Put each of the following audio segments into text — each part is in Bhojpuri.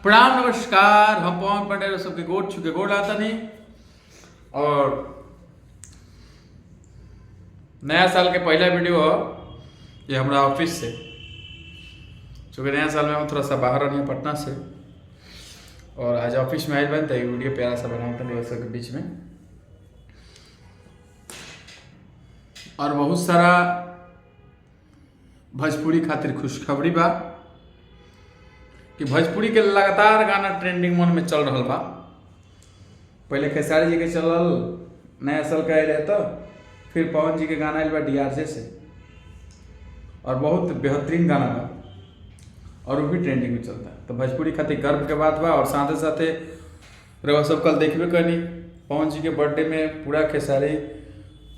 प्रणाम नमस्कार। हम पवन पांडे सबके गोड़ छुके गोड़ आता नहीं। और नया साल के पहला वीडियो हो ये हमारा ऑफिस से, चूँकि नया साल में हम थोड़ा सा बाहर रही पटना से और आज ऑफिस में आज बनता है वीडियो प्यारा सा बनाता है के बीच में। और बहुत सारा भोजपुरी खातिर खुशखबरी बा कि भोजपुरी के लगातार गाना ट्रेंडिंग मन में चल रहा बा। पहले खेसारी जी के चलल, नया साल का रहे तो फिर पवन जी के गाना आयल बा डीआरजे से और बहुत बेहतरीन गाना बा और वो भी ट्रेंडिंग में चलता है। तो भोजपुरी खातिर गर्व के बात बा। और साथ साथे रवा सब कल देखबे करनी पवन जी के बर्थडे में पूरा खेसारी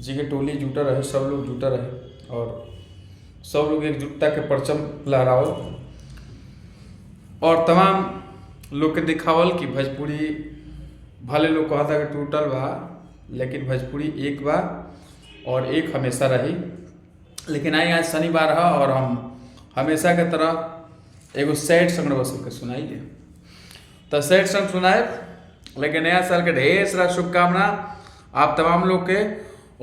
जी के टोली जुटा रहे, सब लोग जुटा रहे और सब लोग एकजुटता के परचम लहरावल और तमाम लोग के दिखावल कि भोजपुरी भले लोग कहता कि टूटल बा लेकिन भोजपुरी एक बा और एक हमेशा रही। लेकिन आज शनिवार है और हम हमेशा के तरह एगो सैड सॉन्ग रवा सबके सुनाइए। तो सैड सॉन्ग सुनाए लेकिन नया साल के ढेर सारा शुभकामना आप तमाम लोग के।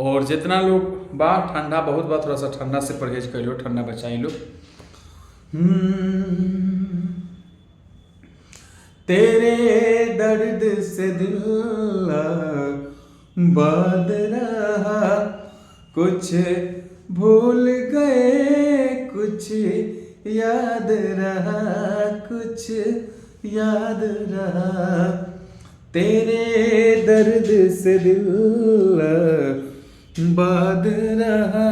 और जितना लोग बा ठंडा बहुत बा, थोड़ा सा ठंडा से परहेज कर लो, ठंडा बचाई लो। तेरे दर्द से दिल बाध रहा, कुछ भूल गए कुछ याद रहा, कुछ याद रहा। तेरे दर्द से दिल बाध रहा,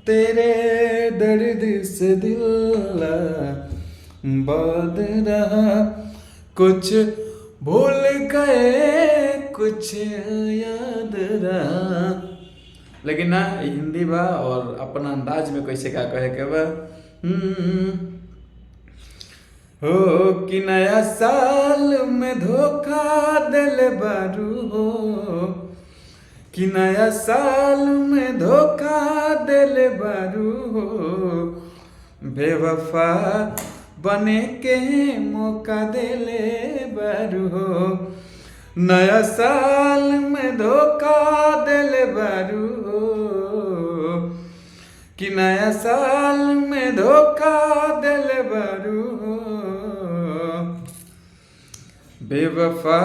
तेरे दर्द से दिल बाध रहा, कुछ भूल गए कुछ याद रहा। लेकिन ना हिंदी बा और अपना अंदाज में कैसे क्या कहे के बा। हो कि नया साल में धोखा दिल बारू हो, कि नया साल में धोखा दिल बारू हो, बेवफा बने के मौका दिले बारू हो। नया साल में धोखा दिल बारू हो, कि नया साल में धोखा दिल बारू हो, बेवफा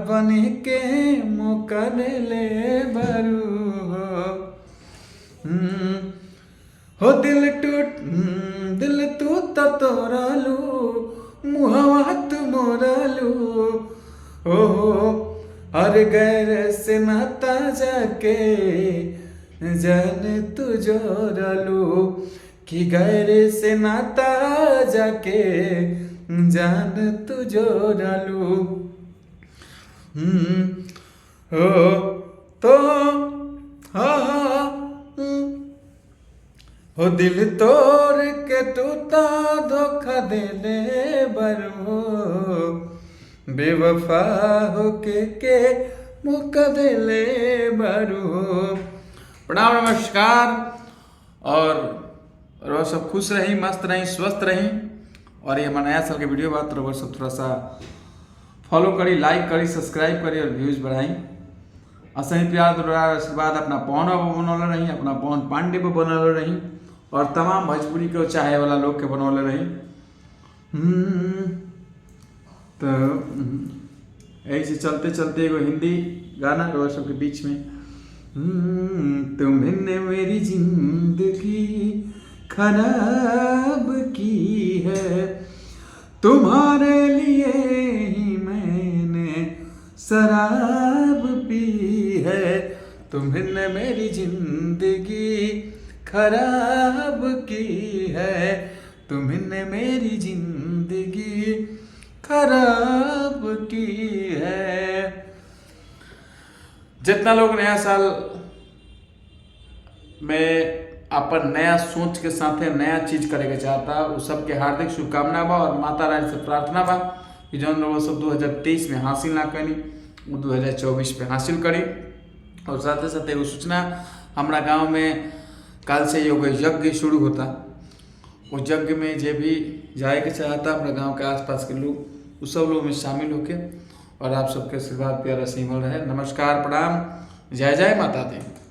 बने के मौका दिले बारू हो। दिल तू तोड़लू मुहवा तू मोड़लू हो, हर गैर से नाता जाके जान तू जोड़लू, कि गैर से नाता जाके जान तू जोड़लू। हो तो हो दिल तोड़ के टूटा धोखा देले बरू, बेवफा हो के मौका देले बरू। प्रणाम नमस्कार। और रोज सब खुश रही, मस्त रही, स्वस्थ रही। और ये हमारा नया साल के वीडियो बात तो सब थोड़ा सा फॉलो करी, लाइक करी, सब्सक्राइब करी और व्यूज बढ़ाई। असही प्यार दुलार आशीर्वाद अपना पवन पर बनौले रही, अपना पवन पांडे पर बनौले रही और तमाम भोजपुरी के चाहे वाला लोग के बनौले रही। तो ऐसे चलते चलते एगो हिंदी गाना रोज सबके बीच में। तुमने मेरी जिंदगी खराब की है, तुम्हारे लिए ही मैंने शराब पी है। तुमने मेरी जिंदगी खराब की है, तुमने मेरी जिंदगी खराब की है। जितना लोग नया साल में अपन नया सोच के साथ नया चीज करे के चाहता वो सबके हार्दिक शुभकामना बा। और माता रानी से प्रार्थना बा कि जौन लोग सब 2023 में हासिल ना करी वो 2024 में हासिल करी। और साथ साथ एगो सूचना, हमारा गांव में कल से एगो यज्ञ शुरू होता। वो यज्ञ में जे भी जाए के चाहता अपने गांव के आसपास के लोग उस सब लोग में शामिल होके और आप सबके आशीर्वाद प्यार ऐसे ही मिल रहे। नमस्कार, प्रणाम, जय जय माता दी।